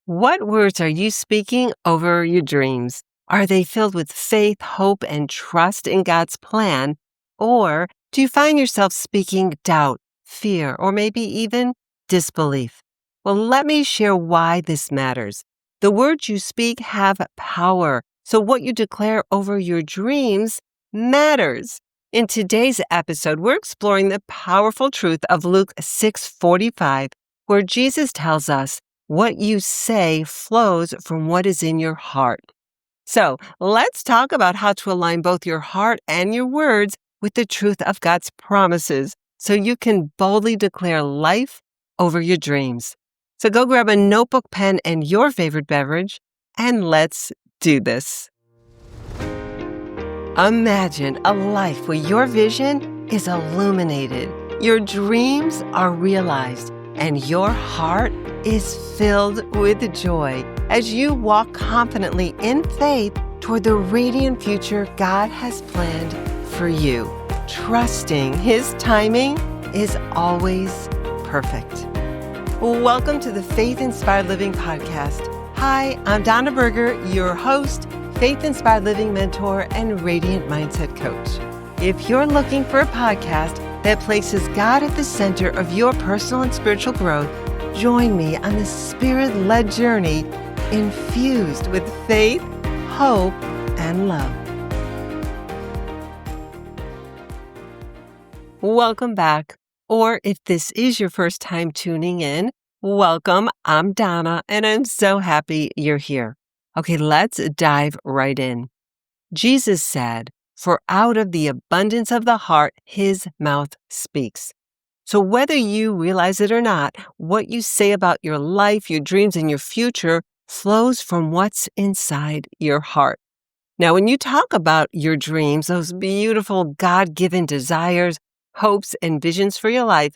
What words are you speaking over your dreams? Are they filled with faith, hope, and trust in God's plan? Or do you find yourself speaking doubt, fear, or maybe even disbelief? Well, let me share why this matters. The words you speak have power, so what you declare over your dreams matters. In today's episode, we're exploring the powerful truth of Luke 6:45, where Jesus tells us, what you say flows from what is in your heart. So let's talk about how to align both your heart and your words with the truth of God's promises so you can boldly declare life over your dreams. So go grab a notebook, pen, and your favorite beverage, and let's do this. Imagine a life where your vision is illuminated, your dreams are realized, and your heart is filled with joy as you walk confidently in faith toward the radiant future God has planned for you. Trusting His timing is always perfect. Welcome to the Faith Inspired Living Podcast. Hi, I'm Donna Berger, your host, Faith Inspired Living mentor, and Radiant Mindset coach. If you're looking for a podcast that places God at the center of your personal and spiritual growth, join me on the Spirit-led journey infused with faith, hope, and love. Welcome back. Or if this is your first time tuning in, welcome. I'm Donna, and I'm so happy you're here. Okay, let's dive right in. Jesus said, "For out of the abundance of the heart, His mouth speaks." So whether you realize it or not, what you say about your life, your dreams, and your future flows from what's inside your heart. Now, when you talk about your dreams, those beautiful God-given desires, hopes, and visions for your life,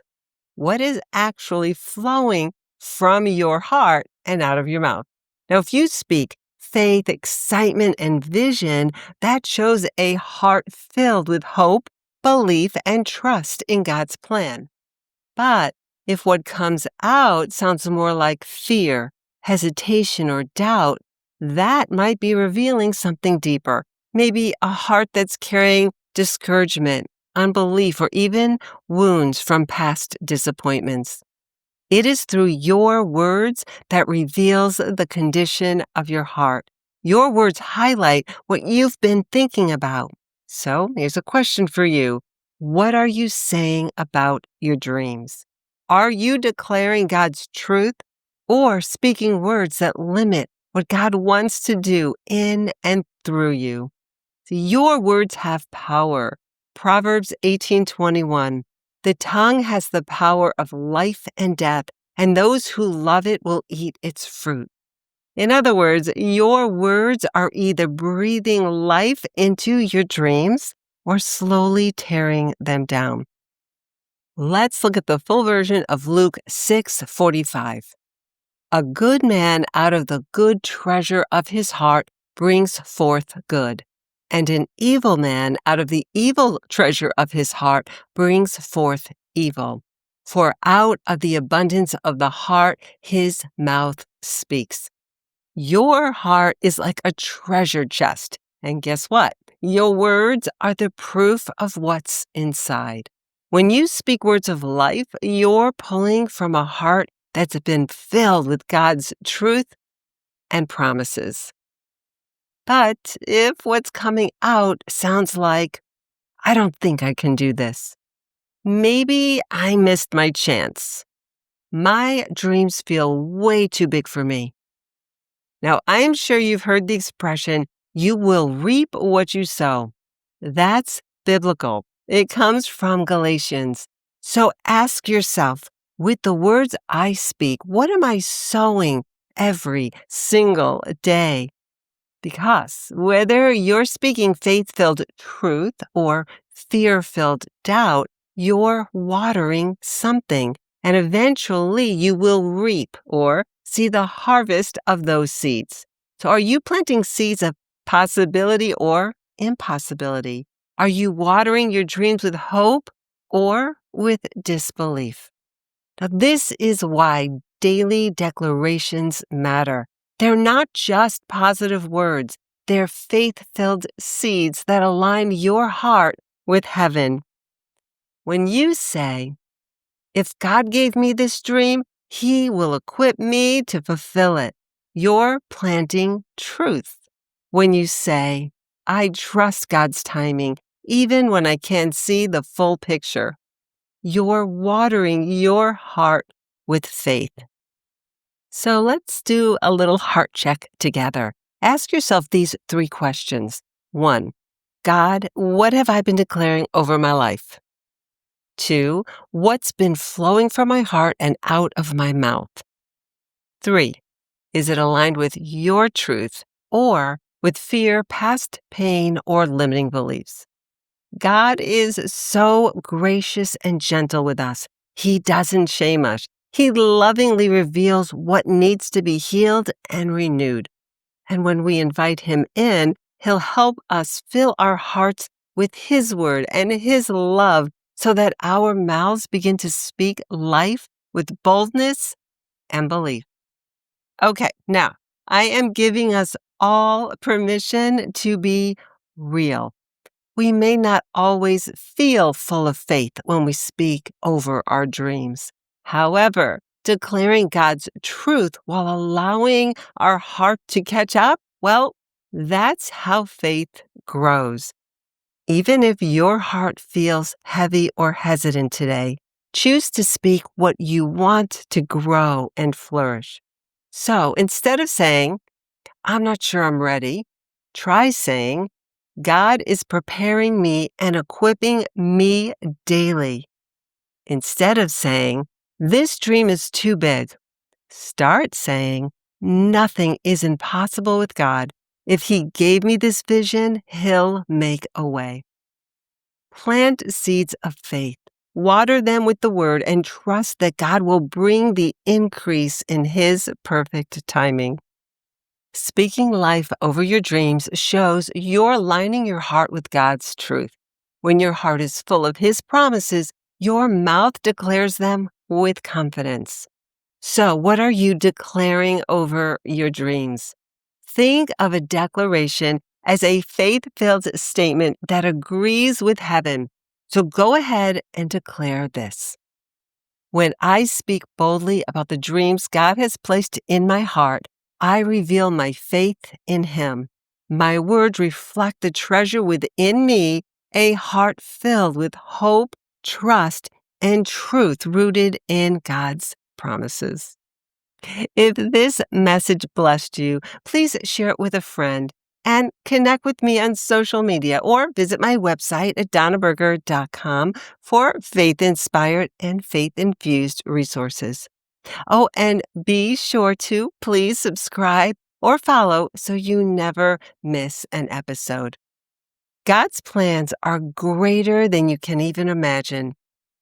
what is actually flowing from your heart and out of your mouth? Now, if you speak faith, excitement, and vision, that shows a heart filled with hope, belief, and trust in God's plan. But if what comes out sounds more like fear, hesitation, or doubt, that might be revealing something deeper. Maybe a heart that's carrying discouragement, unbelief, or even wounds from past disappointments. It is through your words that reveals the condition of your heart. Your words highlight what you've been thinking about. So here's a question for you. What are you saying about your dreams? Are you declaring God's truth or speaking words that limit what God wants to do in and through you? See, your words have power. Proverbs 18:21. The tongue has the power of life and death, and those who love it will eat its fruit. In other words, your words are either breathing life into your dreams or slowly tearing them down. Let's look at the full version of Luke 6:45. A good man out of the good treasure of his heart brings forth good, and an evil man out of the evil treasure of his heart brings forth evil. For out of the abundance of the heart, his mouth speaks. Your heart is like a treasure chest, and guess what? Your words are the proof of what's inside. When you speak words of life, you're pulling from a heart that's been filled with God's truth and promises. But if what's coming out sounds like, I don't think I can do this. Maybe I missed my chance. My dreams feel way too big for me. Now, I'm sure you've heard the expression, you will reap what you sow. That's biblical. It comes from Galatians. So ask yourself, with the words I speak, what am I sowing every single day? Because whether you're speaking faith-filled truth or fear-filled doubt, you're watering something, and eventually you will reap or see the harvest of those seeds. So are you planting seeds of possibility or impossibility? Are you watering your dreams with hope or with disbelief? Now, this is why daily declarations matter. They're not just positive words. They're faith-filled seeds that align your heart with heaven. When you say, "If God gave me this dream, He will equip me to fulfill it," you're planting truth. When you say, "I trust God's timing, even when I can't see the full picture," you're watering your heart with faith. So let's do a little heart check together. Ask yourself these 3 questions. 1, God, what have I been declaring over my life? 2, what's been flowing from my heart and out of my mouth? 3, is it aligned with your truth or with fear, past pain, or limiting beliefs? God is so gracious and gentle with us. He doesn't shame us. He lovingly reveals what needs to be healed and renewed. And when we invite Him in, He'll help us fill our hearts with His word and His love so that our mouths begin to speak life with boldness and belief. Okay, now I am giving us all permission to be real. We may not always feel full of faith when we speak over our dreams. However, declaring God's truth while allowing our heart to catch up, well, that's how faith grows. Even if your heart feels heavy or hesitant today, choose to speak what you want to grow and flourish. So instead of saying, "I'm not sure I'm ready," try saying, "God is preparing me and equipping me daily." Instead of saying, "This dream is too big," start saying, "Nothing is impossible with God. If He gave me this vision, He'll make a way." Plant seeds of faith. Water them with the word and trust that God will bring the increase in His perfect timing. Speaking life over your dreams shows you're aligning your heart with God's truth. When your heart is full of His promises, your mouth declares them with confidence. So, what are you declaring over your dreams? Think of a declaration as a faith-filled statement that agrees with heaven. So go ahead and declare this. When I speak boldly about the dreams God has placed in my heart, I reveal my faith in Him. My words reflect the treasure within me, a heart filled with hope, trust, and truth rooted in God's promises. If this message blessed you, please share it with a friend and connect with me on social media or visit my website at donnaberger.com for faith-inspired and faith-infused resources. Oh, and be sure to please subscribe or follow so you never miss an episode. God's plans are greater than you can even imagine.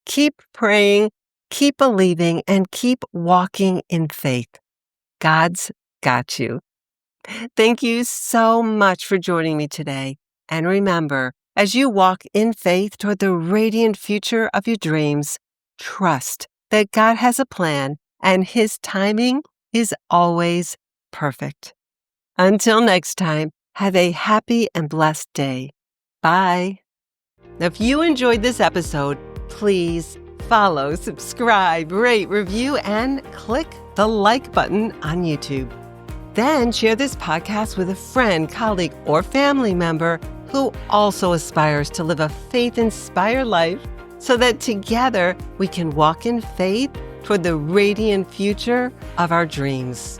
Keep praying, keep believing, and keep walking in faith. God's got you. Thank you so much for joining me today. And remember, as you walk in faith toward the radiant future of your dreams, trust that God has a plan and His timing is always perfect. Until next time, have a happy and blessed day. Bye. If you enjoyed this episode, please follow, subscribe, rate, review, and click the like button on YouTube. Then share this podcast with a friend, colleague, or family member who also aspires to live a faith-inspired life so that together we can walk in faith toward the radiant future of our dreams.